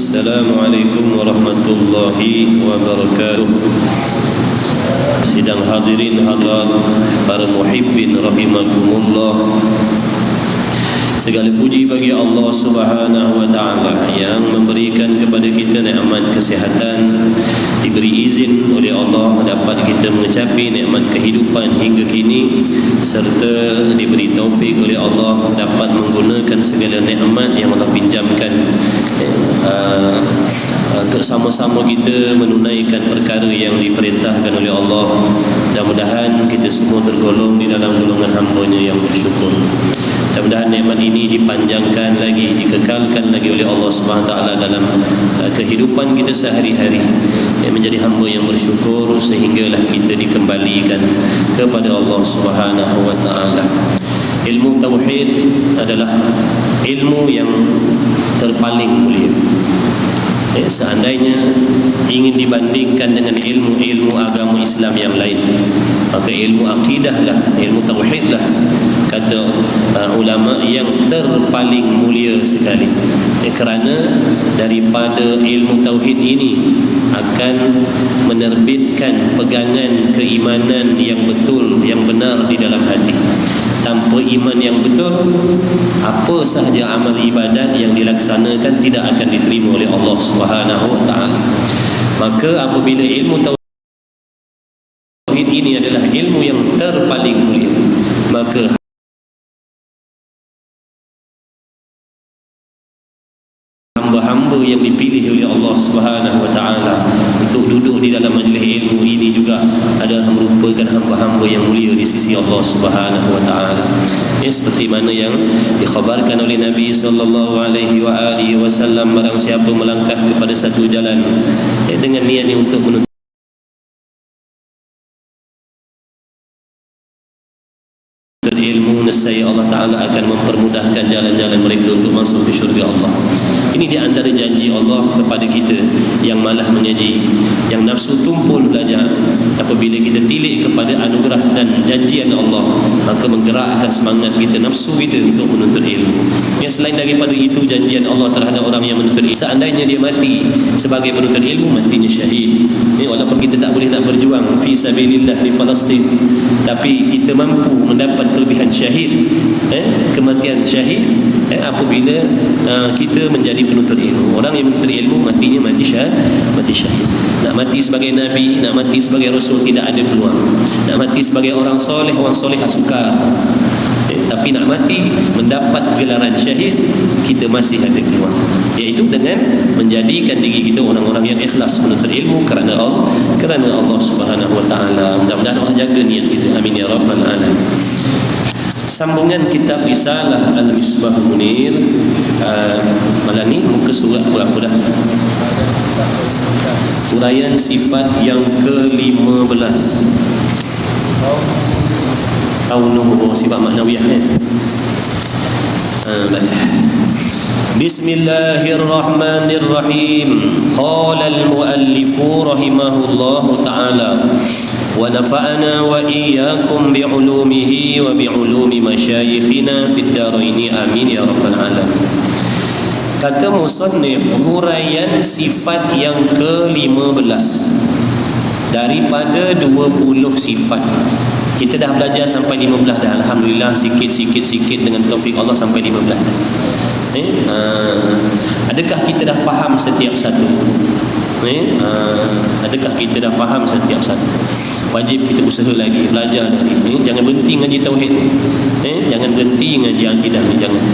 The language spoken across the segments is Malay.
Assalamualaikum warahmatullahi wabarakatuh. Sidang hadirin hadirat, para muhibbin rahimakumullah. Segala puji bagi Allah Subhanahu wa taala yang memberikan kepada kita nikmat kesihatan, diberi izin oleh Allah dapat kita mengecapi nikmat kehidupan hingga kini, serta diberi taufik oleh Allah dapat menggunakan segala nikmat yang Allah pinjamkan untuk sama-sama kita menunaikan perkara yang diperintahkan oleh Allah. Mudah-mudahan kita semua tergolong di dalam golongan hamba-Nya yang bersyukur. Mudah-mudahan nikmat ini dipanjangkan lagi, dikekalkan lagi oleh Allah Subhanahu Wa Taala dalam kehidupan kita sehari-hari, menjadi hamba yang bersyukur sehinggalah kita dikembalikan kepada Allah Subhanahu Wa Taala. Ilmu tauhid adalah ilmu yang terpaling mulia. Seandainya ingin dibandingkan dengan ilmu-ilmu agama Islam yang lain, maka ilmu akidahlah, ilmu tauhidlah, kata ulama, yang terpaling mulia sekali. Kerana daripada ilmu tauhid ini akan menerbitkan pegangan keimanan yang betul, yang benar di dalam hati. Tanpa iman yang betul, apa sahaja amal ibadat yang dilaksanakan tidak akan diterima oleh Allah Subhanahu Wa Taala. Maka apabila ilmu tauhid ini adalah ilmu yang terpaling mulia, maka hamba-hamba yang dipilih oleh Allah Subhanahu Wa Taala untuk duduk di dalam majlis ilmu ini juga adalah merupakan hamba-hamba yang mulia di sisi Allah Subhanahu Wa Taala. Seperti mana yang dikhabarkan oleh Nabi sallallahu alaihi wasallam, barang siapa melangkah kepada satu jalan dengan niatnya untuk menuntut ilmu, nescaya Allah Ta'ala akan mempermudahkan jalan-jalan mereka untuk masuk ke syurga Allah. Ini di antara janji Allah kepada kita yang malah menyaji, yang nafsu tumpul belajar. Apabila kita tilik kepada anugerah dan janjian Allah, maka menggerakkan semangat kita, nafsu kita untuk menuntut ilmu. Yang selain daripada itu, janjian Allah terhadap orang yang menuntut ilmu, seandainya dia mati sebagai penuntut ilmu, matinya syahid. Walaupun kita tak boleh nak berjuang fi sabilillah di Palestin, tapi kita mampu mendapat kelebihan syahid, kematian syahid, apabila kita menjadi penuntut ilmu. Orang yang menuntut ilmu matinya mati syahid. Nak mati sebagai nabi, nak mati sebagai rasul tidak ada peluang. Nak mati sebagai orang soleh sukar. Tapi nak mati mendapat gelaran syahid, kita masih ada peluang, iaitu dengan menjadikan diri kita orang-orang yang ikhlas menuntut ilmu kerana Allah Subhanahu Wa Taala. Mudah-mudahan Allah jaga niat kita. Amin ya rabbal alamin. Sambungan kitab Risalah Al-Misbah Munir. Malam ni muka surat berapa dah? Uraian sifat yang ke-15. Sifat maknawiyah Bismillahirrahmanirrahim. Qala al-muallifu rahimahullahu ta'ala wa nafa'ana wa iyyakum bi'ulumihi wa bi'ulumi masyayikhina fid daraini amin ya rabbal alamin. Kata musannif, huraian sifat yang ke-15 daripada 20 sifat. Kita dah belajar sampai 15 dah. Alhamdulillah, sikit-sikit dengan taufik Allah sampai 15 dah. Adakah kita dah faham setiap satu? Adakah kita dah faham setiap satu? Wajib kita usaha lagi, belajar lagi. Jangan berhenti ngaji tauhid ni. Jangan berhenti ngaji akidah ni, jangan.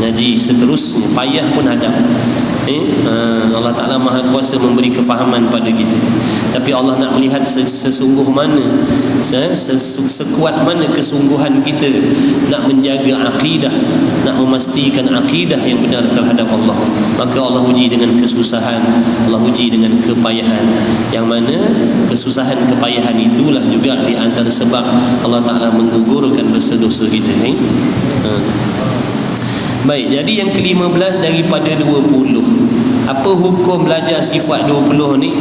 Ngaji seterusnya, payah pun hadap. Allah Ta'ala Maha Kuasa memberi kefahaman pada kita, tapi Allah nak melihat sesungguh mana, sekuat mana kesungguhan kita nak menjaga akidah, nak memastikan akidah yang benar terhadap Allah. Maka Allah uji dengan kesusahan, Allah uji dengan kepayahan, yang mana kesusahan kepayahan itulah juga di antara sebab Allah Ta'ala menggugurkan dosa-dosa kita. Baik, jadi yang ke-15 daripada 20. Apa hukum belajar sifat 20 ni?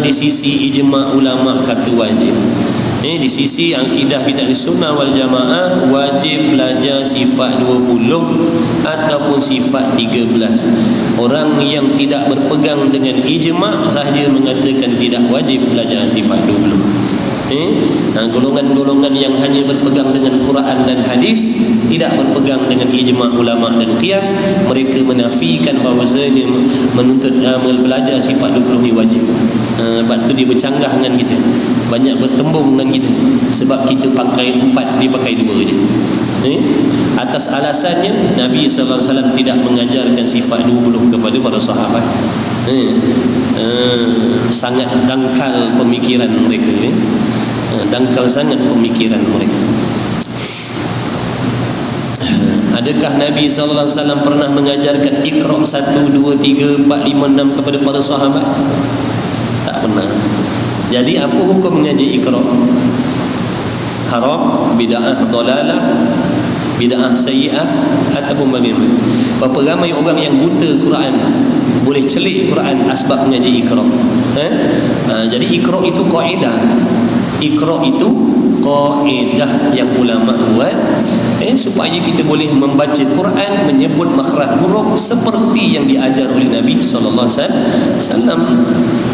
Di sisi ijma' ulama' kata wajib. Di sisi akidah kita Sunnah wal Jamaah wajib belajar sifat 20 ataupun sifat 13. Orang yang tidak berpegang dengan ijma' sahaja mengatakan tidak wajib belajar sifat 20. Golongan-golongan yang hanya berpegang dengan Quran dan hadis, tidak berpegang dengan ijma' ulama dan qiyas, mereka menafikan bahawasanya menuntut belajar sifat 20 ni wajib. Sebab tu dia bercanggah dengan kita, banyak bertembung dengan kita, sebab kita pakai 4, dia pakai 2 je. Atas alasannya Nabi sallallahu alaihi wasallam tidak mengajarkan sifat 20 kepada para sahabat. Sangat dangkal pemikiran mereka, dangkal sangat pemikiran mereka. Adakah Nabi sallallahu alaihi wasallam pernah mengajarkan Iqra 1 2 3 4 5 6 kepada para sahabat? Tak pernah. Jadi apa hukum mengaji Iqra? Haram, bid'ah, dalalah, bid'ah sayyi'ah ataupun bagaimana? Berapa ramai orang yang buta Quran boleh celik Quran asbab mengaji Iqra. Jadi Iqra itu kaedah. Iqra itu kaedah yang ulama buat supaya kita boleh membaca Quran, menyebut makhraj huruf seperti yang diajar oleh Nabi sallallahu alaihi wasallam.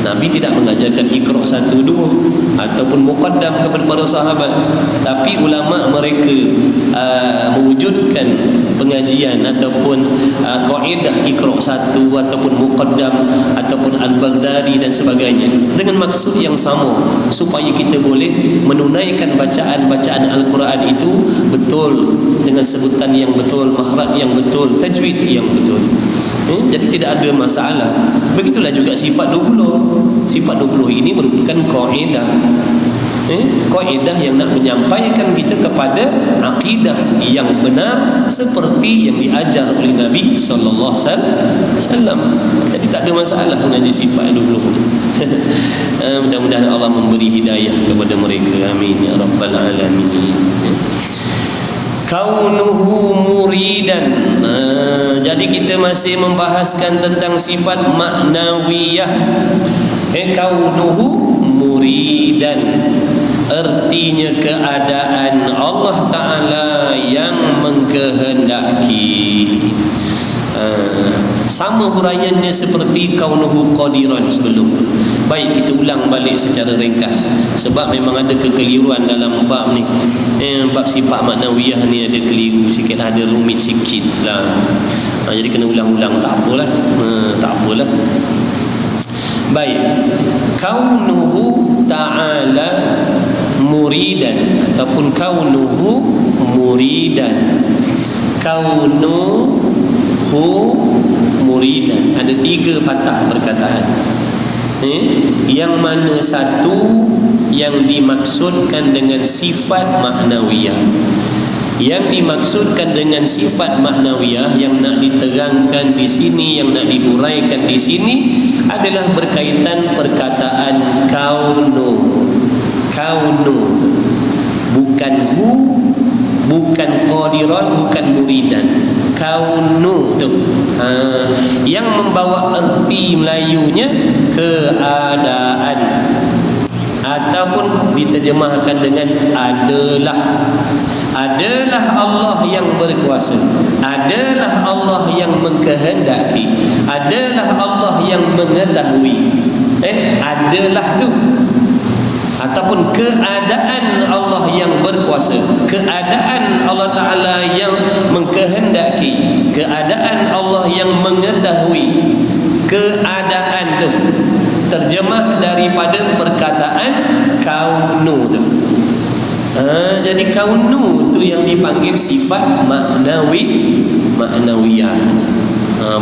Nabi tidak mengajarkan Iqra 1 2 ataupun muqaddam kepada para sahabat, tapi ulama mereka mewujudkan pengajian ataupun kaedah Iqra 1 ataupun muqaddam ataupun al-Baghdadi dan sebagainya dengan maksud yang sama, supaya kita boleh menunaikan bacaan-bacaan Al-Quran itu betul, dengan sebutan yang betul, makhraj yang betul, tajwid yang betul. Jadi tidak ada masalah. Begitulah juga sifat 20. Sifat 20 ini merupakan kaedah. Kaedah yang nak menyampaikan kita kepada akidah yang benar seperti yang diajar oleh Nabi sallallahu alaihi wasallam. Jadi tak ada masalah mengaji sifat 20. Mudah-mudahan Allah memberi hidayah kepada mereka. Amin ya rabbal alamin. Kaunuhu muridan. Jadi kita masih membahaskan tentang sifat maknawiyah. Kaunuhu muridan, artinya keadaan Allah Ta'ala yang mengkehendaki. Sama huraiannya seperti kaunuhu qadiran sebelum tu. Baik, kita ulang balik secara ringkas, sebab memang ada kekeliruan dalam bab ni. Bab sifat maknawiyah ni ada keliru sikit, ada rumit sikit lah. Jadi kena ulang-ulang, tak apalah. Tak apalah. Baik, kaunuhu ta'ala muridan ataupun kaunuhu muridan. Kaunuhu muridan, ada 3 patah perkataan. Yang mana satu yang dimaksudkan dengan sifat maknawiyah. Yang dimaksudkan dengan sifat maknawiyah yang nak diterangkan di sini, yang nak dihuraikan di sini adalah berkaitan perkataan kaunu. Kaunu, bukan hu, bukan qadiran, bukan muridan. Kaunu tu yang membawa erti Melayunya keadaan, ataupun diterjemahkan dengan adalah. Adalah Allah yang berkuasa, adalah Allah yang mengkehendaki, adalah Allah yang mengetahui. Adalah tu, ataupun keadaan Allah yang berkuasa, keadaan Allah Ta'ala yang mengkehendaki, keadaan Allah yang mengetahui. Keadaan tu terjemah daripada perkataan kaunu tu. Jadi kaunu tu yang dipanggil sifat maknawiyah.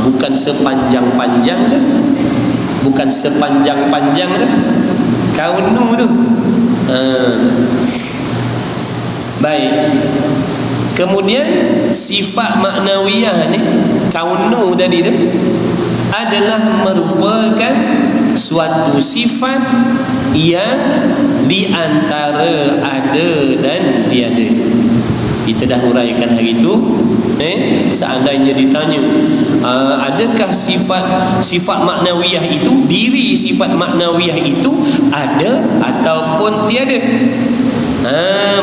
Bukan sepanjang-panjang tu, bukan sepanjang-panjang tu, kaunu tu. Baik, kemudian sifat maknawiyah ni, kaunu tadi tu adalah merupakan suatu sifat yang di antara ada dan tiada. Kita dah huraikan hari itu. Seandainya ditanya, adakah sifat maknawiyah itu, diri sifat maknawiyah itu ada ataupun tiada?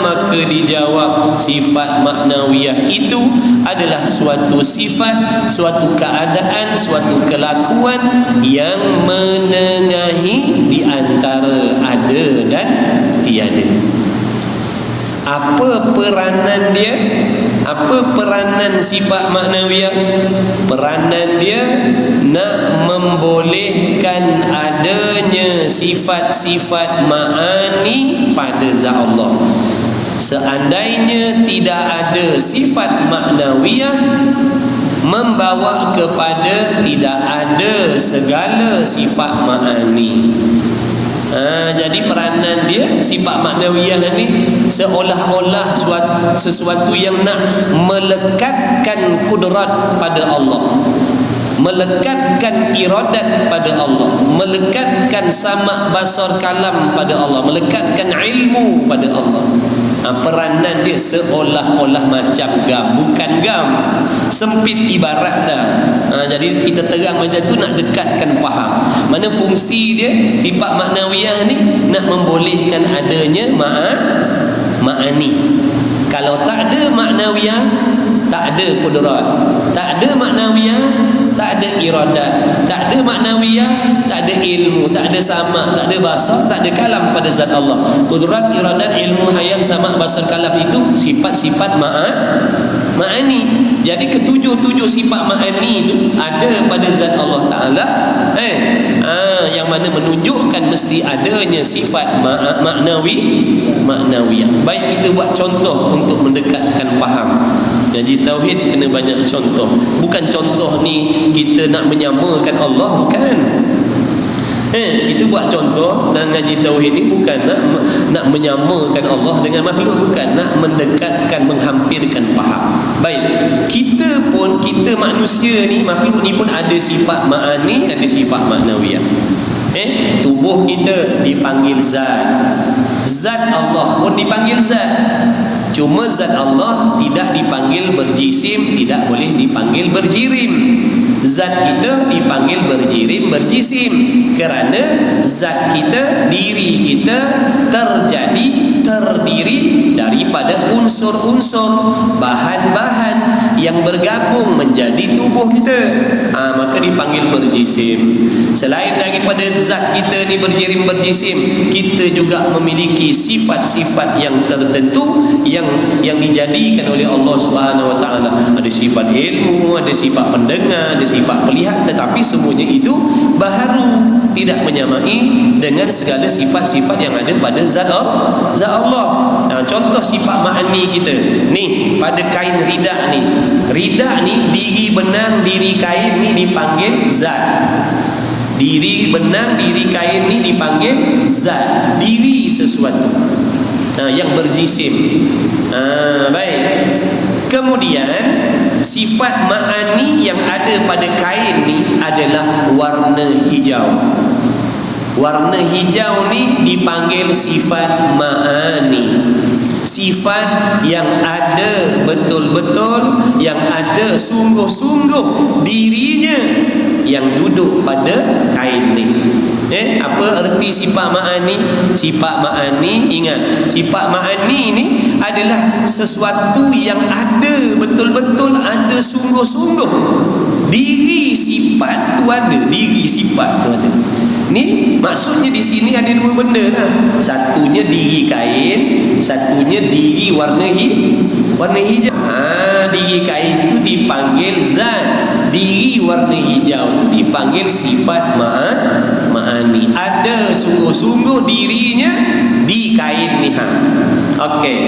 Maka dijawab sifat maknawiyah itu adalah suatu sifat, suatu keadaan, suatu kelakuan yang menengahi di antara ada dan tiada. Apa peranan dia? Apa peranan sifat maknawiyah? Peranan dia nak membolehkan adanya sifat-sifat ma'ani pada zat Allah. Seandainya tidak ada sifat maknawiyah, membawa kepada tidak ada segala sifat ma'ani. Jadi peranan dia sifat maknawiyah ni seolah-olah sesuatu yang nak melekatkan kudrat pada Allah, melekatkan iradat pada Allah, melekatkan sama' basar kalam pada Allah, melekatkan ilmu pada Allah. Peranan dia seolah-olah macam gam, bukan gam, sempit ibarat dah. Jadi kita terang macam tu nak dekatkan faham. Mana fungsi dia sifat maknawiyah ni nak membolehkan adanya ma'ani. Kalau tak ada maknawiyah, tak ada kudrat. Tak ada maknawiyah, tak ada iradat. Tak ada maknawiyah, tak ada ilmu, tak ada sama, tak ada basar, tak ada kalam pada zat Allah. Kudrat, iradat, ilmu, hayal, sama, basar, kalam itu sifat-sifat ma'ani. Jadi ketujuh-tujuh sifat ma'ani itu ada pada zat Allah Ta'ala, yang mana menunjukkan mesti adanya sifat maknawiyah. Baik, kita buat contoh untuk mendekatkan faham. Ngaji tauhid kena banyak contoh. Bukan contoh ni kita nak menyamakan Allah, bukan. Kita buat contoh dan ngaji tauhid ni bukan nak menyamakan Allah dengan makhluk, bukan, nak mendekatkan, menghampirkan faham. Baik, kita manusia ni, makhluk ni pun ada sifat ma'ani, ada sifat maknawiyah. Tubuh kita dipanggil zat. Zat Allah pun dipanggil zat. Cuma zat Allah tidak dipanggil berjisim, tidak boleh dipanggil berjirim. Zat kita dipanggil berjirim, berjisim, kerana zat kita, diri kita terdiri daripada unsur-unsur, bahan-bahan yang bergabung menjadi tubuh kita. Maka dipanggil berjisim. Selain daripada zat kita ni berjirim, berjisim, kita juga memiliki sifat-sifat yang tertentu yang dijadikan oleh Allah Subhanahu Wa Taala. Ada sifat ilmu, ada sifat pendengar, ada sifat melihat, tetapi semuanya itu baharu, tidak menyamai dengan segala sifat-sifat yang ada pada zat Allah. Contoh sifat ma'ani kita ni pada kain ridak ni. Ridak ni, diri benang, diri kain ni dipanggil zat. Diri benang, diri kain ni dipanggil zat, diri sesuatu yang berjisim. Baik. Kemudian sifat ma'ani yang ada pada kain ni adalah warna hijau. Warna hijau ni dipanggil sifat ma'ani. Sifat yang ada betul-betul, yang ada sungguh-sungguh dirinya yang duduk pada kain ni. Apa erti sifat ma'ani? Sifat ma'ani, ingat, sifat ma'ani ni adalah sesuatu yang ada betul-betul, ada sungguh-sungguh. Diri sifat tu ada, diri sifat tu ada. Ni maksudnya di sini ada dua benda lah. Satunya diri kain, satunya diri warna hijau. Diri kain tu dipanggil zat, diri warna hijau tu dipanggil sifat ma'ani. Ada sungguh-sungguh dirinya di kain ni. Okey.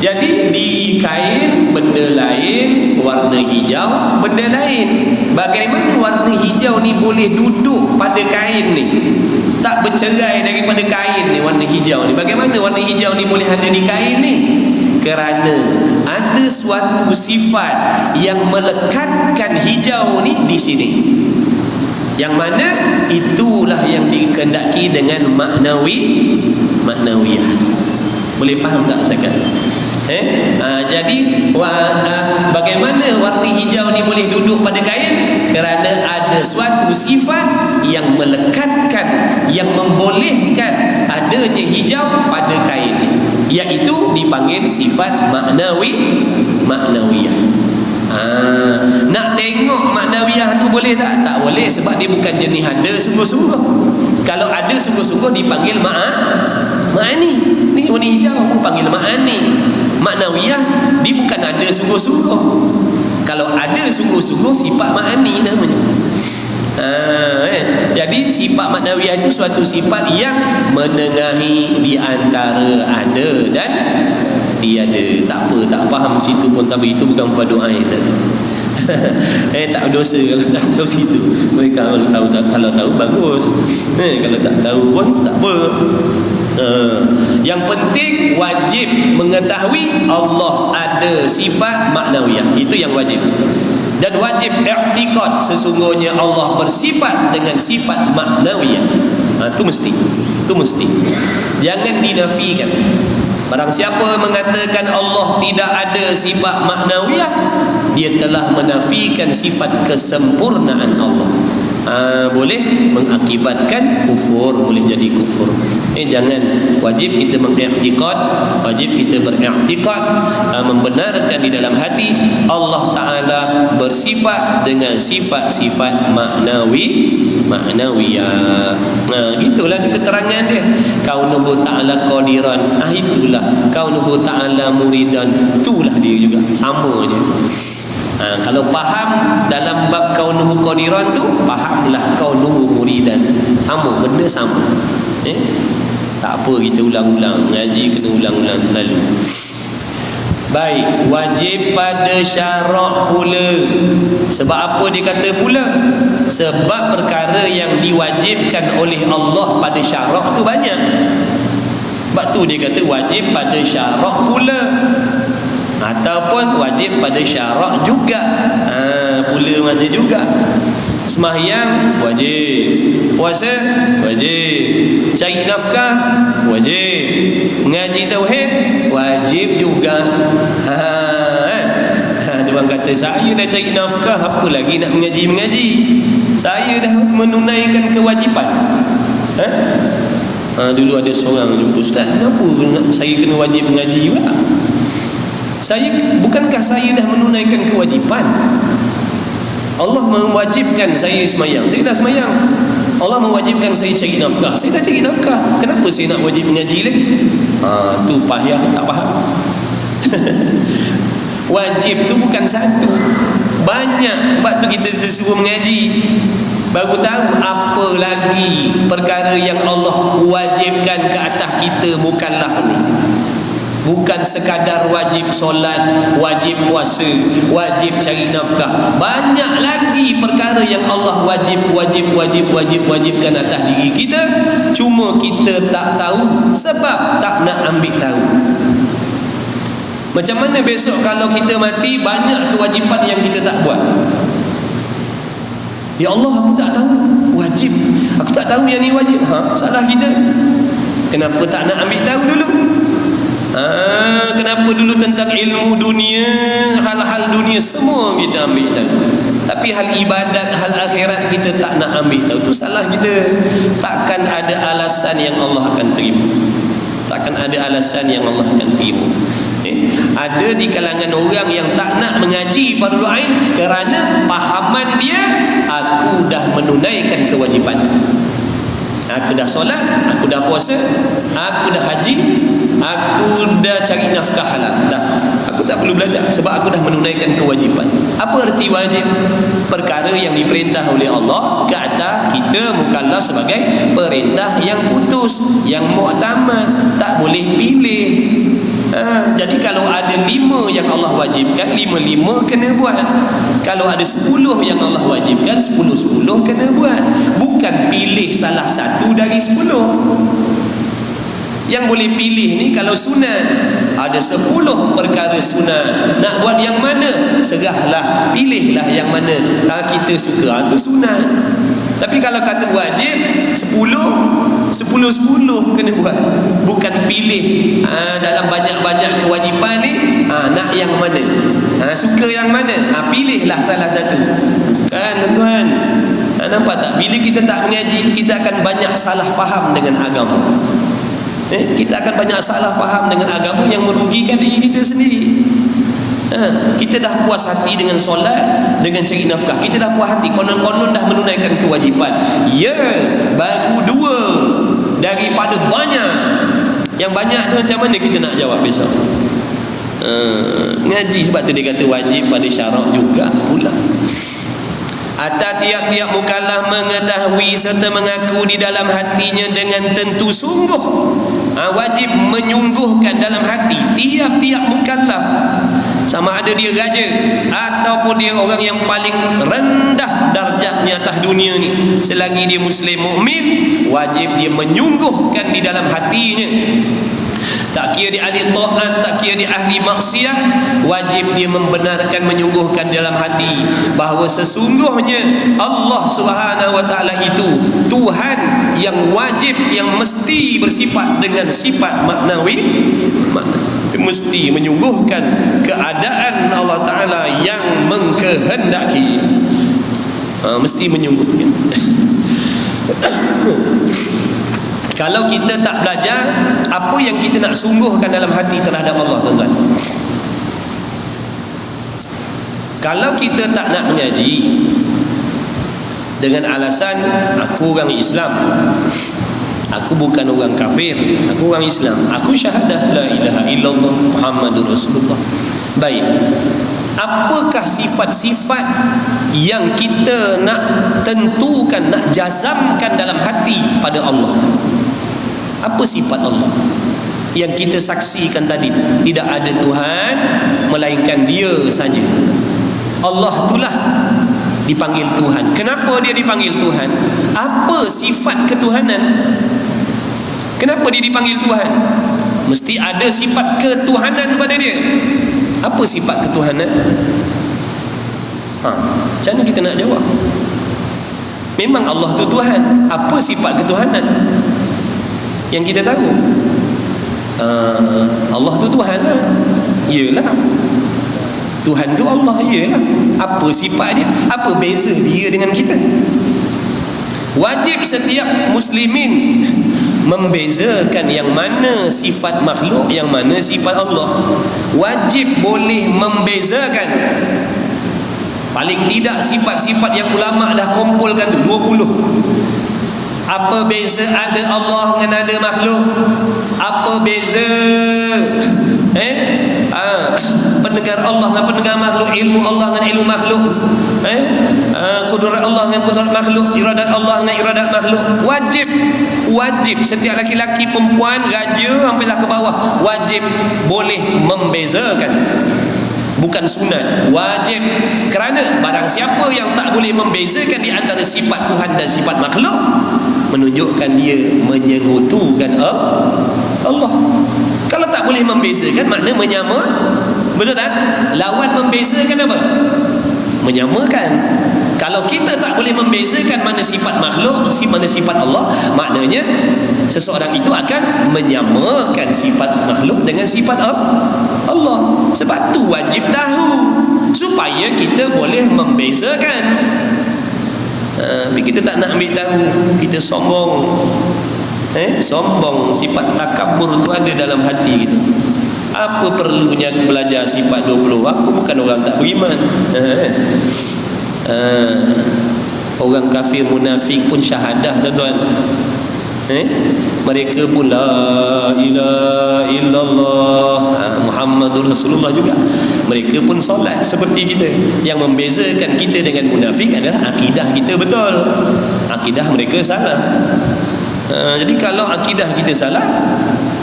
Jadi diri kain benda lain, warna hijau benda lain. Bagaimana warna hijau ni boleh duduk pada kain ni, tak bercerai daripada kain ni? Warna hijau ni, bagaimana warna hijau ni boleh ada di kain ni? Kerana ada suatu sifat yang melekatkan hijau ni di sini, yang mana itulah yang dikehendaki dengan maknawiyah. Boleh faham tak saya kata? Jadi bagaimana warna hijau ni boleh duduk pada kain? Kerana ada suatu sifat yang melekatkan, yang membolehkan adanya hijau pada kain ni. iaitu dipanggil sifat maknawiyah. Nak tengok maknawiyah tu boleh tak? Tak boleh, sebab dia bukan jenis ada sungguh-sungguh. Kalau ada sungguh-sungguh dipanggil ma'ani. Ni warna hijau pun panggil ma'ani. Maknawiyah dia bukan ada sungguh-sungguh. Kalau ada sungguh-sungguh sifat ma'ani namanya. Jadi sifat maknawiyah itu suatu sifat yang menengahi di antara ada dan tiada. Tak apa, tak faham situ pun, tapi itu bukan fadu ain tadi. Tak berdosa kalau tak tahu situ. Mereka kalau tahu bagus. Kalau tak tahu pun tak apa. Yang penting wajib mengetahui Allah ada sifat maknawiyah. Itu yang wajib. Dan wajib i'tiqad sesungguhnya Allah bersifat dengan sifat maknawiyah. Itu mesti. Itu mesti. Jangan dinafikan. Barang siapa mengatakan Allah tidak ada sifat maknawiyah, dia telah menafikan sifat kesempurnaan Allah. Boleh mengakibatkan kufur, boleh jadi kufur. Jangan. Wajib kita mengiktikad, wajib kita beriktikad, membenarkan di dalam hati Allah Ta'ala bersifat dengan sifat-sifat maknawiyah. Itulah keterangan dia. Kaunuhu Ta'ala qadiran, itulah. Kaunuhu Ta'ala muridan, itulah dia juga. Sama je. Kalau faham dalam bab kaunuhu qadiran tu, fahamlah kaunuhu muridan. Sama, benda sama. Tak apa kita ulang-ulang. Ngaji kena ulang-ulang selalu. Baik, wajib pada syarak pula. Sebab apa dia kata pula? Sebab perkara yang diwajibkan oleh Allah pada syarak tu banyak. Sebab tu dia kata wajib pada syarak pula, ataupun wajib pada syarak juga. Pula mana juga. Sembahyang wajib, puasa wajib, cari nafkah wajib, mengaji tauhid wajib juga. Dia orang kata saya dah cari nafkah, apa lagi nak mengaji? Saya dah menunaikan kewajipan. Dulu ada seorang jumpa, ustaz, kenapa saya kena wajib mengaji pula? Bukankah saya dah menunaikan kewajipan? Allah mewajibkan saya semayang, saya dah semayang. Allah mewajibkan saya cari nafkah, saya dah cari nafkah. Kenapa saya nak wajib mengaji lagi? Tu payah, tak faham. Wajib tu bukan satu, banyak. Sebab tu kita disuruh mengaji, baru tahu apa lagi perkara yang Allah wajibkan ke atas kita mukallaf ni. Bukan sekadar wajib solat, wajib puasa, wajib cari nafkah. Banyak lagi perkara yang Allah wajibkan atas diri kita. Cuma kita tak tahu sebab tak nak ambil tahu. Macam mana besok kalau kita mati, banyak kewajipan yang kita tak buat. Ya Allah, aku tak tahu wajib, aku tak tahu yang ni wajib. Salah kita. Kenapa tak nak ambil tahu dulu? Kenapa dulu tentang ilmu dunia, hal-hal dunia semua kita ambil tahu, tapi hal ibadat, hal akhirat kita tak nak ambil tahu. Itu salah kita. Takkan ada alasan yang Allah akan terima. Takkan ada alasan yang Allah akan terima. Ada di kalangan orang yang tak nak mengaji fardu ain kerana pahaman dia, aku dah menunaikan kewajipan. Aku dah solat, aku dah puasa, aku dah haji, aku dah cari nafkah halal. Dah, aku tak perlu belajar sebab aku dah menunaikan kewajipan. Apa erti wajib? Perkara yang diperintah oleh Allah ke atas kita mukallaf sebagai perintah yang putus, yang muktamad, tak boleh pilih. Jadi kalau ada 5 yang Allah wajibkan, 5 kena buat. Kalau ada 10 yang Allah wajibkan, 10 kena buat. Bukan pilih salah satu dari 10. Yang boleh pilih ni kalau sunat, ada 10 perkara sunat, nak buat yang mana? Serahlah, pilihlah yang mana kita suka, itu sunat. Tapi kalau kata wajib 10 kena buat. Bukan pilih dalam banyak-banyak kewajipan ni, nak yang mana, suka yang mana, pilihlah salah satu. Kan tuan-tuan, nampak tak? Bila kita tak mengaji, kita akan banyak salah faham dengan agama. Kita akan banyak salah faham dengan agama yang merugikan diri kita sendiri. Kita dah puas hati dengan solat, dengan cari nafkah, kita dah puas hati, konon-konon dah menunaikan kewajipan. Ya, baru 2 daripada banyak. Yang banyak tu macam mana kita nak jawab besok? Ngaji, sebab tu dia kata wajib pada syarak juga pula. Atas tiap-tiap mukallaf mengetahui serta mengaku di dalam hatinya dengan tentu sungguh. Wajib menyungguhkan dalam hati tiap-tiap mukallaf, sama ada dia raja ataupun dia orang yang paling rendah darjatnya atas dunia ni, selagi dia muslim mukmin, wajib dia menyungguhkan di dalam hatinya. Tak kira dia ahli taat, tak kira dia ahli maksiat, wajib dia membenarkan, menyungguhkan dalam hati bahawa sesungguhnya Allah Subhanahu wa taala itu Tuhan yang wajib, yang mesti bersifat dengan sifat maknawi. Mesti menyungguhkan keadaan Allah taala yang mengkehendaki. Mesti menyungguhkan. Kalau kita tak belajar, apa yang kita nak sungguhkan dalam hati terhadap Allah, tuan-tuan? Kalau kita tak nak mengaji dengan alasan aku orang Islam, aku bukan orang kafir, aku orang Islam, aku syahadah la ilaha illallah Muhammadur Rasulullah. Baik, apakah sifat-sifat yang kita nak tentukan, nak jazamkan dalam hati pada Allah tu? Apa sifat Allah yang kita saksikan tadi? Tidak ada Tuhan melainkan Dia saja. Allah itulah dipanggil Tuhan. Kenapa dia dipanggil Tuhan? Apa sifat ketuhanan? Kenapa dia dipanggil Tuhan? Mesti ada sifat ketuhanan pada dia. Apa sifat ketuhanan? Macam mana kita nak jawab? Memang Allah tu Tuhan. Apa sifat ketuhanan yang kita tahu? Allah tu Tuhan lah. Iyalah, Tuhan tu Allah, iyalah. Apa sifat dia? Apa beza dia dengan kita? Wajib setiap muslimin membezakan yang mana sifat makhluk, yang mana sifat Allah. Wajib boleh membezakan. Paling tidak sifat-sifat yang ulama dah kumpulkan tu 20. Apa beza ada Allah dengan ada makhluk? Apa beza pendengar Allah dengan pendengar makhluk, ilmu Allah dengan ilmu makhluk, kudrat Allah dengan kudrat makhluk, iradat Allah dengan iradat makhluk. Wajib setiap laki-laki, perempuan, raja sampailah ke bawah, wajib boleh membezakan. Bukan sunat, wajib. Kerana barang siapa yang tak boleh membezakan di antara sifat Tuhan dan sifat makhluk, menunjukkan dia menyekutukan Allah. Kalau tak boleh membezakan, makna menyama. Betul tak? Lawan membezakan apa? Menyamakan. Kalau kita tak boleh membezakan mana sifat makhluk, mana sifat Allah, maknanya seseorang itu akan menyamakan sifat makhluk dengan sifat Allah. Sebab tu wajib tahu supaya kita boleh membezakan. Tapi kita tak nak ambil tahu, kita sombong. Sombong, sifat takabur tu ada dalam hati kita. Apa perlunya aku belajar sifat 20? Aku bukan orang tak beriman. Orang kafir munafik pun syahadah, tuan-tuan. Mereka pun la ilaha illallah Muhammadur Rasulullah juga. Mereka pun solat seperti kita. Yang membezakan kita dengan munafik adalah akidah kita betul, akidah mereka salah. Jadi kalau akidah kita salah,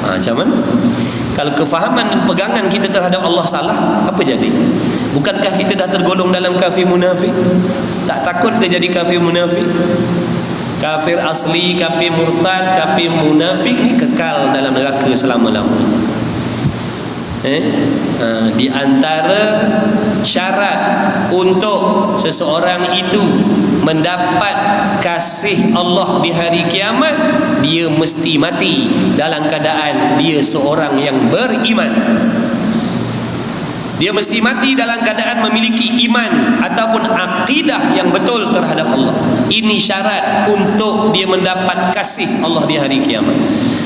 macam mana? Kalau kefahaman dan pegangan kita terhadap Allah salah, apa jadi? Bukankah kita dah tergolong dalam kafir munafik? Tak takut ke jadi kafir munafik? Kafir asli, kafir murtad, kafir munafik ni kekal dalam neraka selama-lamanya. Di antara syarat untuk seseorang itu mendapat kasih Allah di hari kiamat, dia mesti mati dalam keadaan dia seorang yang beriman. Dia mesti mati dalam keadaan memiliki iman ataupun akidah yang betul terhadap Allah. Ini syarat untuk dia mendapat kasih Allah di hari kiamat.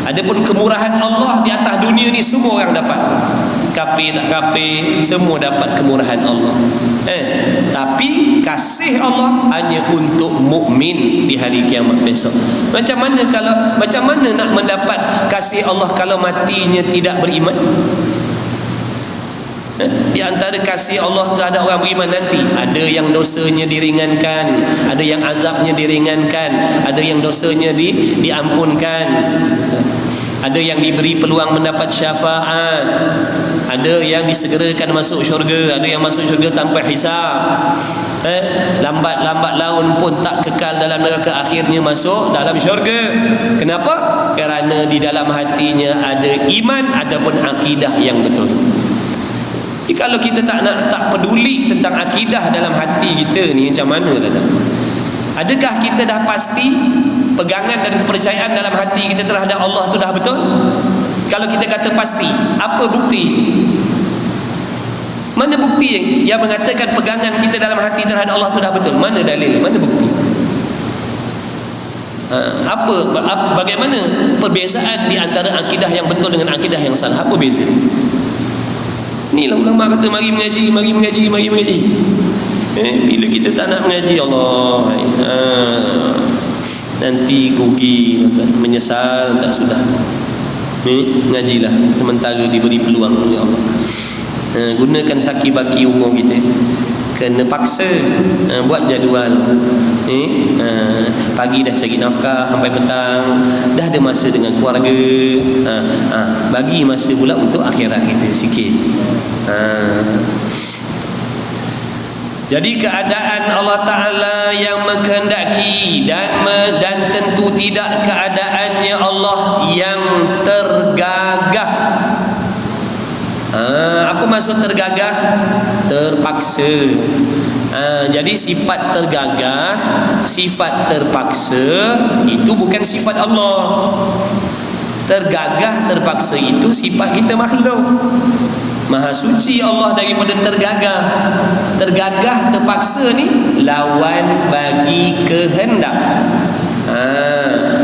Adapun kemurahan Allah di atas dunia ni semua orang dapat. Kafir tak kafir, semua dapat kemurahan Allah. Tapi kasih Allah hanya untuk mukmin di hari kiamat besok. Macam mana nak mendapat kasih Allah kalau matinya tidak beriman? Di antara kasih Allah terhadap orang beriman nanti, ada yang dosanya diringankan, ada yang azabnya diringankan, ada yang dosanya diampunkan, ada yang diberi peluang mendapat syafaat, ada yang disegerakan masuk syurga, ada yang masuk syurga tanpa hisab. Lambat laun pun tak kekal dalam neraka, akhirnya masuk dalam syurga. Kenapa? Kerana di dalam hatinya ada iman ataupun akidah yang betul. Kalau kita tak peduli tentang akidah dalam hati kita ni, macam mana kata? Adakah kita dah pasti pegangan dan kepercayaan dalam hati kita terhadap Allah tu dah betul? Kalau kita kata pasti, apa bukti? Mana bukti yang mengatakan pegangan kita dalam hati terhadap Allah tu dah betul? Mana dalil? Mana bukti? Bagaimana perbezaan di antara akidah yang betul dengan akidah yang salah? Apa beza? Inilah ulama kata mari mengaji. Bila kita tak nak mengaji, Allah nanti rugi, menyesal tak sudah. Ngajilah sementara diberi peluang oleh Allah. Gunakan saki baki umur kita. Kena paksa buat jadual. Pagi dah cari nafkah sampai petang, dah ada masa dengan keluarga. Bagi masa pula untuk akhirat kita sikit. Jadi keadaan Allah Ta'ala yang mengkehendaki dan tentu tidak keadaannya Allah yang tergagah. Apa maksud tergagah? Terpaksa. Jadi sifat tergagah, sifat terpaksa itu bukan sifat Allah. Tergagah, terpaksa itu sifat kita makhluk. Maha suci Allah daripada tergagah. Tergagah, terpaksa ni lawan bagi kehendak.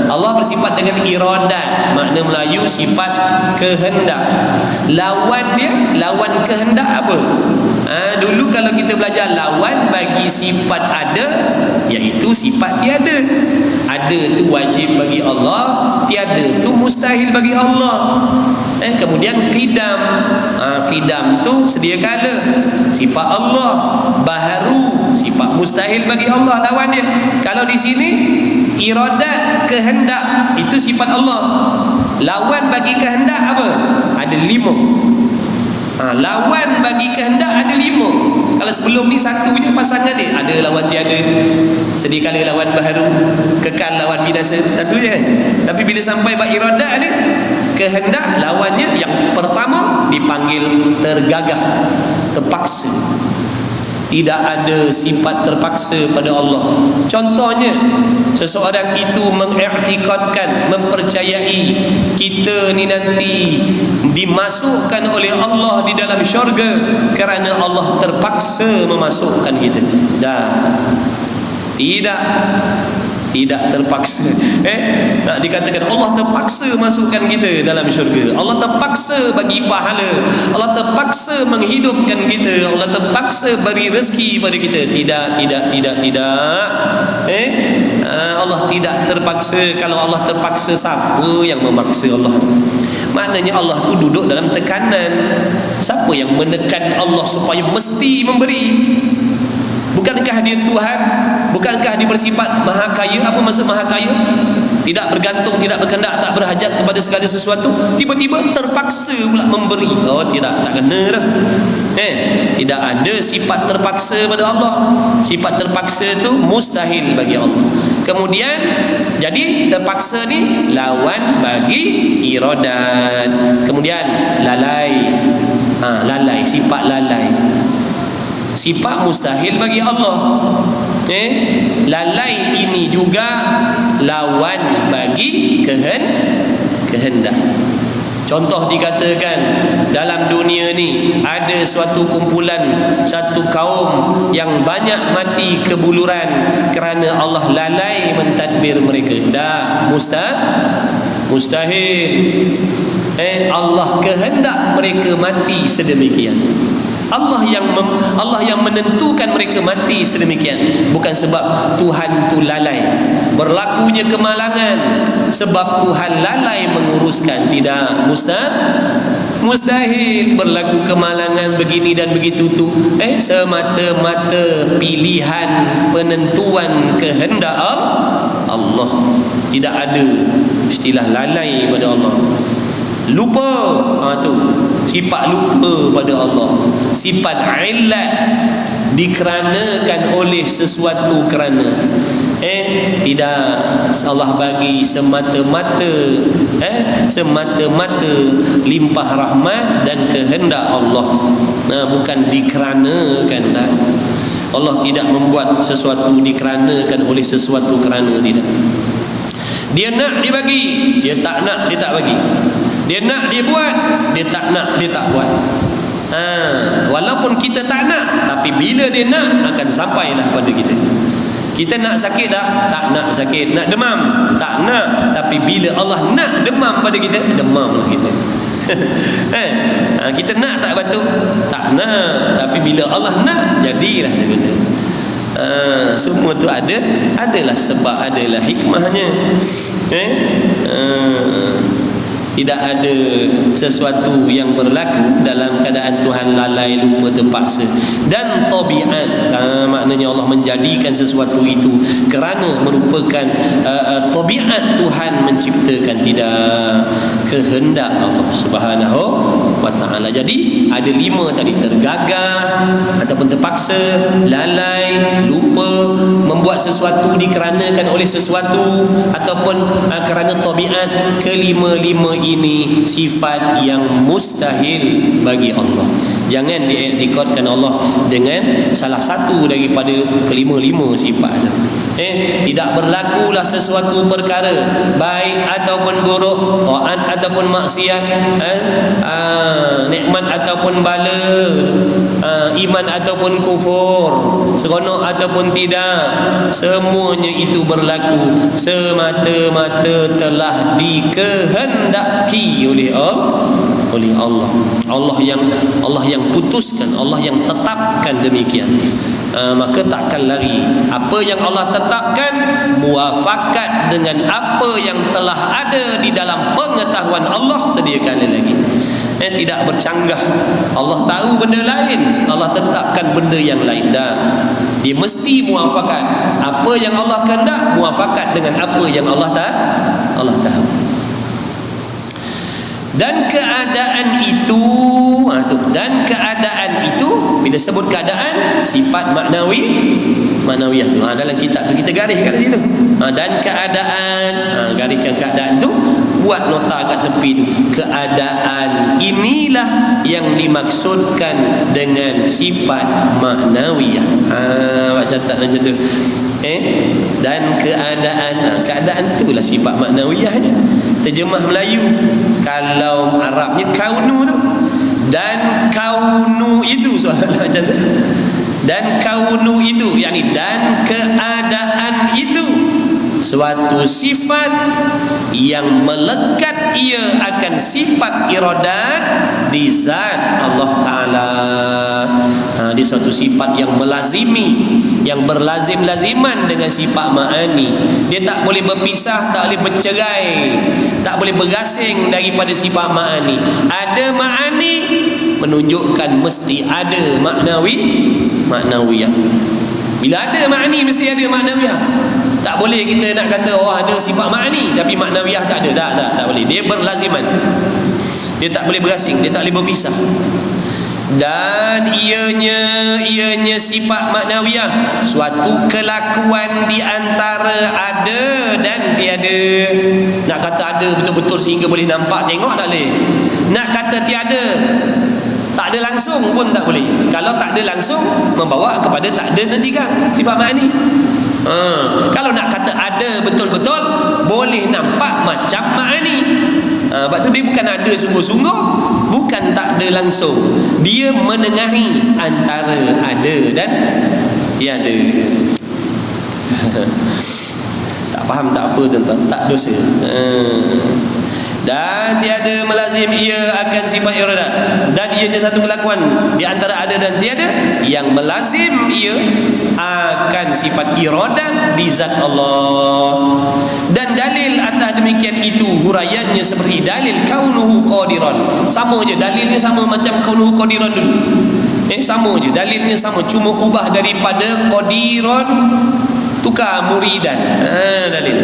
Allah bersifat dengan iradat, makna Melayu sifat kehendak. Lawan dia, lawan kehendak apa? Dulu kalau kita belajar lawan bagi sifat ada, iaitu sifat tiada. Ada tu wajib bagi Allah, tiada tu mustahil bagi Allah. Kemudian qidam. Qidam tu sedia kala, sifat Allah. Baharu, sifat mustahil bagi Allah, lawan dia. Kalau di sini iradat, kehendak, itu sifat Allah. Lawan bagi kehendak apa? Ada 5. Lawan bagi kehendak ada 5. Kalau sebelum ni satu je pasangan dia, ada lawan tiada, sedia kala lawan baharu, kekal lawan binasa, satu je kan. Tapi bila sampai bab iradat ni, kehendak lawannya yang pertama dipanggil tergagah, terpaksa. Tidak ada sifat terpaksa pada Allah. Contohnya, seseorang itu mengiktikadkan, mempercayai kita ni nanti dimasukkan oleh Allah di dalam syurga kerana Allah terpaksa memasukkan kita. Tidak terpaksa. Tak dikatakan Allah terpaksa masukkan kita dalam syurga, Allah terpaksa bagi pahala, Allah terpaksa menghidupkan kita, Allah terpaksa beri rezeki pada kita. Tidak. Allah tidak terpaksa. Kalau Allah terpaksa, siapa yang memaksa Allah? Maknanya Allah tu duduk dalam tekanan. Siapa yang menekan Allah supaya mesti memberi? Bukankah dia Tuhan? Bukankah dia bersifat maha kaya? Apa maksud maha kaya? Tidak bergantung, tidak berkehendak, tak berhajat kepada segala sesuatu. Tiba-tiba terpaksa pula memberi. Oh tidak, tak kena dah. Tidak ada sifat terpaksa pada Allah. Sifat terpaksa tu mustahil bagi Allah. Kemudian jadi terpaksa ni lawan bagi iradat. Kemudian lalai. Lalai, sifat lalai, sifat mustahil bagi Allah. Lalai ini juga lawan bagi kehendak. Contoh dikatakan dalam dunia ni ada suatu kumpulan, satu kaum yang banyak mati kebuluran kerana Allah lalai mentadbir mereka. Dah mustahil. Allah kehendak mereka mati sedemikian. Allah yang menentukan mereka mati sedemikian, bukan sebab Tuhan tu lalai. Berlakunya kemalangan sebab Tuhan lalai menguruskan. Tidak, mustahil berlaku kemalangan begini dan begitu tu semata-mata pilihan penentuan kehendak Allah. Tidak ada istilah lalai pada Allah. Lupa, tu sifat lupa pada Allah. Sifat illat, dikeranakan oleh sesuatu kerana. Tidak, Allah bagi semata-mata limpah rahmat dan kehendak Allah. Bukan dikeranakan. Allah tidak membuat sesuatu dikeranakan oleh sesuatu kerana. Tidak. Dia nak dia bagi, dia tak nak dia tak bagi. Dia nak dia buat, dia tak nak dia tak buat. Walaupun kita tak nak, tapi bila dia nak akan sampailah pada kita. Kita nak sakit tak? Tak nak sakit. Nak demam? Tak nak. Tapi bila Allah nak demam pada kita, demamlah kita. Kita nak tak batuk? Tak nak. Tapi bila Allah nak, jadilah dia benda. Semua tu adalah sebab, adalah hikmahnya. Tidak ada sesuatu yang berlaku dalam keadaan Tuhan lalai, lupa, terpaksa. Dan tabiat, maknanya Allah menjadikan sesuatu itu kerana merupakan tabiat Tuhan menciptakan, tidak kehendak Allah Subhanahu wa ta'ala. Jadi ada 5 tadi: tergagah ataupun terpaksa, lalai, lupa, membuat sesuatu dikeranakan oleh sesuatu, ataupun kerana tabiat. Kelima-lima ini sifat yang mustahil bagi Allah. Jangan diiktikadkan Allah dengan salah satu daripada kelima-lima sifat. Tidak berlakulah sesuatu perkara, baik ataupun buruk, taat ataupun maksiat, nikmat ataupun bala, iman ataupun kufur, seronok ataupun tidak, semuanya itu berlaku semata-mata telah dikehendaki oleh Allah. Allah yang putuskan, Allah yang tetapkan demikian. Maka takkan lari. Apa yang Allah tetapkan muafakat dengan apa yang telah ada di dalam pengetahuan Allah sedia kala lagi. Tidak bercanggah. Allah tahu benda lain, Allah tetapkan benda yang lain. Dia mesti muafakat. Apa yang Allah kehendak muafakat dengan apa yang Allah tahu. Dan keadaan itu, bila sebut keadaan, sifat maknawiyah tu. Dalam kitab tu kita garis kat situ. Dan keadaan, gariskan keadaan tu, buat nota kat tepi tu. Keadaan inilah yang dimaksudkan dengan sifat maknawiyah. Awak catat macam tu. Dan keadaan itulah sifat maknawiyahnya. Terjemah Melayu, kalau Arabnya kaunu tu. Dan kaunu itu, soalan macam tu. Dan kaunu itu, yakni dan keadaan itu, suatu sifat yang melekat ia akan sifat iradat di zat Allah Ta'ala. Dia suatu sifat yang melazimi, yang berlazim-laziman dengan sifat ma'ani. Dia tak boleh berpisah, tak boleh bercerai, tak boleh bergasing daripada sifat ma'ani. Ada ma'ani menunjukkan mesti ada maknawiyah. Bila ada ma'ani mesti ada maknawiyah. Tak boleh kita nak kata ada sifat ma'ani tapi maknawiyah tak ada. Tak boleh. Dia berlaziman. Dia tak boleh berasing, dia tak boleh berpisah. Dan ianya sifat maknawiyah, suatu kelakuan di antara ada dan tiada. Nak kata ada betul-betul sehingga boleh nampak tengok tak boleh. Nak kata tiada, tak ada langsung pun tak boleh. Kalau tak ada langsung membawa kepada tak ada nanti kan sifat ma'ani. Kalau nak kata ada betul-betul, boleh nampak macam ma'ani. Sebab tu dia bukan ada sungguh-sungguh, bukan tak ada langsung. Dia menengahi antara ada dan tiada. Tak faham tak apa tuan-tuan, tak dosa. Dan tiada melazim ia akan sifat iradat, dan ianya satu kelakuan di antara ada dan tiada yang melazim ia akan sifat iradat di zat Allah. Dan dalil atas demikian itu huraiannya seperti dalil kaunuhu qadiran. Sama je dalilnya, sama macam kaunuhu qadiran dulu. Sama je dalilnya, sama, cuma ubah daripada qadiran tukar muridan. Dalil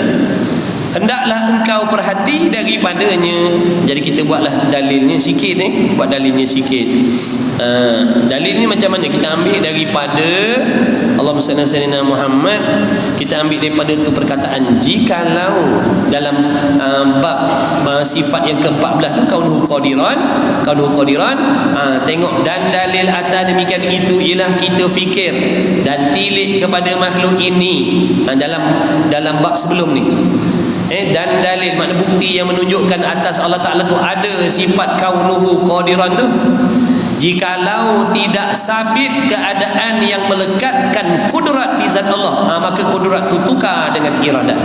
hendaklah engkau perhati daripadanya. Jadi kita buatlah dalilnya sikit ni, buat dalilnya sikit. Dalil ni macam mana? Kita ambil daripada Allahumma salli ala sayyidina Muhammad. Kita ambil daripada tu perkataan jikalau dalam bab sifat yang ke-14 tu kaunuhu qadiran, tengok dan dalil atas demikian itu ialah kita fikir dan tilik kepada makhluk ini dalam bab sebelum ni. Dan dalil makna bukti yang menunjukkan atas Allah Ta'ala tu ada sifat kaunuhu qadiran tu, jikalau tidak sabit keadaan yang melekatkan kudrat di zat Allah, maka kudrat tu tukar dengan iradat.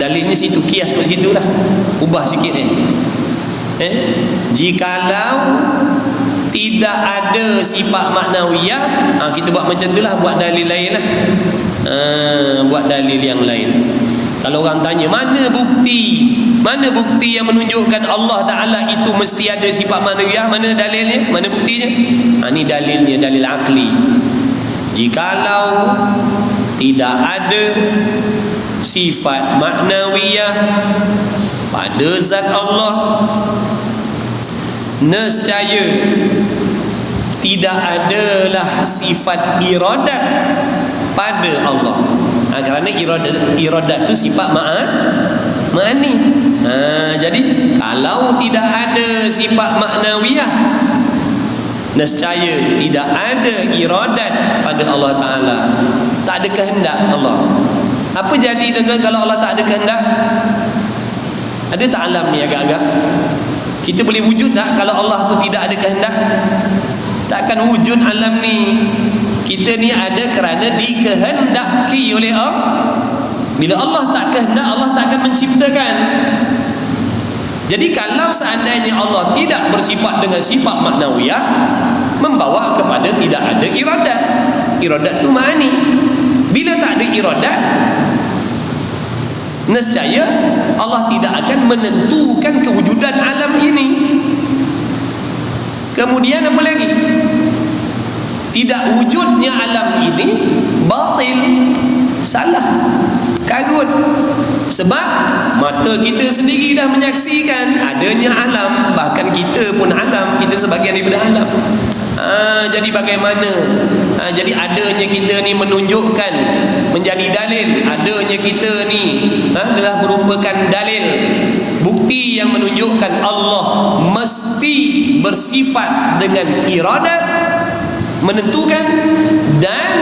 Dalilnya situ, kias kat situ lah, ubah sikit ni. Jikalau tidak ada sifat maknawiyah, kita buat macam tu lah, buat dalil lain lah. Buat dalil yang lain. Kalau orang tanya mana bukti yang menunjukkan Allah Ta'ala itu mesti ada sifat maknawiyah, mana dalilnya, mana buktinya? Ni dalilnya, dalil akli. Jikalau tidak ada sifat maknawiyah pada zat Allah, nescaya tidak adalah sifat iradat pada Allah. Kerana iradat tu sifat ma'ani. Jadi kalau tidak ada sifat maknawiyah, nescaya tidak ada iradat pada Allah Ta'ala. Tak ada kehendak Allah. Apa jadi tuan-tuan kalau Allah tak ada kehendak? Ada tak alam ni agak-agak? Kita boleh wujud tak kalau Allah tu tidak ada kehendak? Takkan wujud alam ni. Kita ni ada kerana dikehendaki oleh Allah. Bila Allah tak kehendak, Allah tak akan menciptakan. Jadi kalau seandainya Allah tidak bersifat dengan sifat maknawiyah, membawa kepada tidak ada iradat. Iradat tu ma'ani. Bila tak ada iradat, nescaya Allah tidak akan menentukan kewujudan alam ini. Kemudian apa lagi? Tidak wujudnya alam ini batil, salah, karut. Sebab mata kita sendiri dah menyaksikan adanya alam. Bahkan kita pun alam, kita sebahagian daripada alam. Jadi bagaimana? Jadi adanya kita ni menunjukkan, menjadi dalil. Adanya kita ni adalah merupakan dalil, bukti yang menunjukkan Allah mesti bersifat dengan iradat, menentukan dan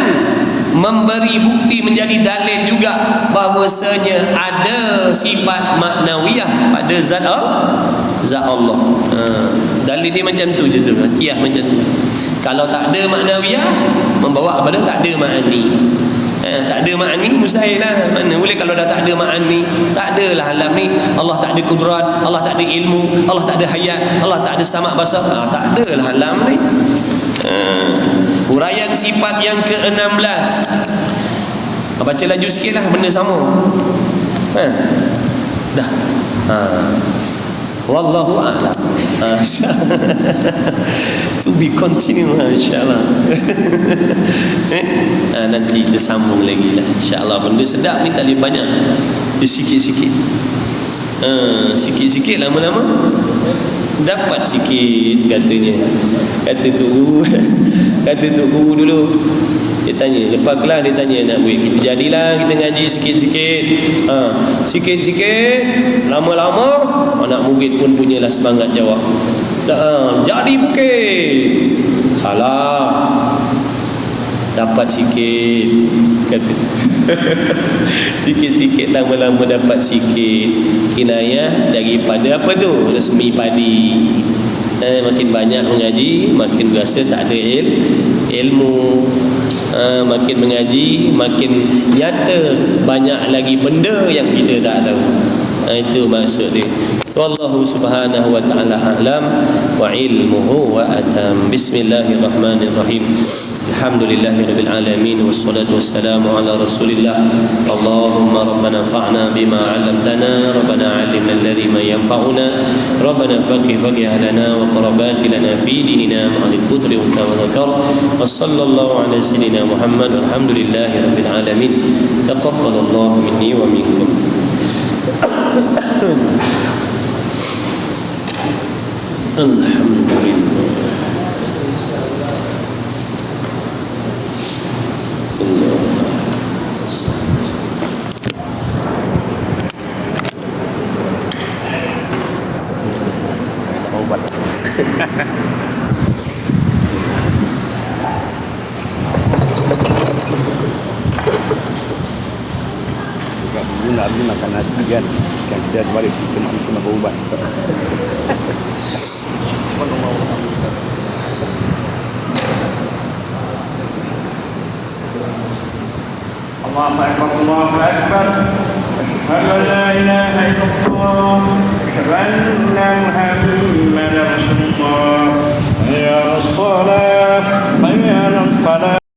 memberi bukti menjadi dalil juga bahawasanya ada sifat maknawiyah pada zat Allah. Dalil dia macam tu je tu, kias macam tu. Kalau tak ada maknawiyah, membawa kepada tak ada ma'ani. Tak ada ma'ani, mustahil lah. Mana boleh kalau dah tak ada ma'ani? Tak adalah alam ni. Allah tak ada kudrat, Allah tak ada ilmu, Allah tak ada hayat, Allah tak ada samak basar. Tak adalah alam ni. Huraian sifat yang ke-16. Baca laju sikit lah, benda sama. Dah. Wallahu a'lam. To be continue, insyaAllah. Nanti kita sambung lagi lah, insyaAllah. Benda sedap ni tak boleh banyak, sikit-sikit. Sikit-sikit, lama-lama dapat sikit katanya. Kata tu guru dulu, dia tanya lepas kelas, dia tanya nak murid kita, jadilah kita ngaji sikit-sikit, sikit-sikit, lama-lama anak murid pun punyalah semangat jawab. Jadi bukit. Salah. dapat sikit kata sikit-sikit lama-lama dapat sikit, kinayah daripada apa tu, resmi padi. Makin banyak mengaji makin berasa tak ada ilmu. Makin mengaji makin nyata banyak lagi benda yang kita tak tahu. Itu maksud dia. Wallahu subhanahu wa ta'ala a'lam wa ilmuhu wa atam. Bismillahirrahmanirrahim. Alhamdulillahirabbil alamin wassalatu wassalamu ala Rasulillah. Allahumma rabbana fa'na bima 'allamtana, rabbana 'allimna alladhi ma yanfa'una, rabbana faqih lana wa qarabat lana fi dinina ma'al qudri wa tawakkal. Wa sallallahu ala sayyidina Muhammad walhamdulillahirabbil alamin. Taqabbalallahu minni wa minkum. Alhamdulillah. Obat. Dulu nak beli makan nasi kan kita balik cuma nak berubat. Allahu Akbar, Allahu Akbar. Asyhadu an la ilaha illallah.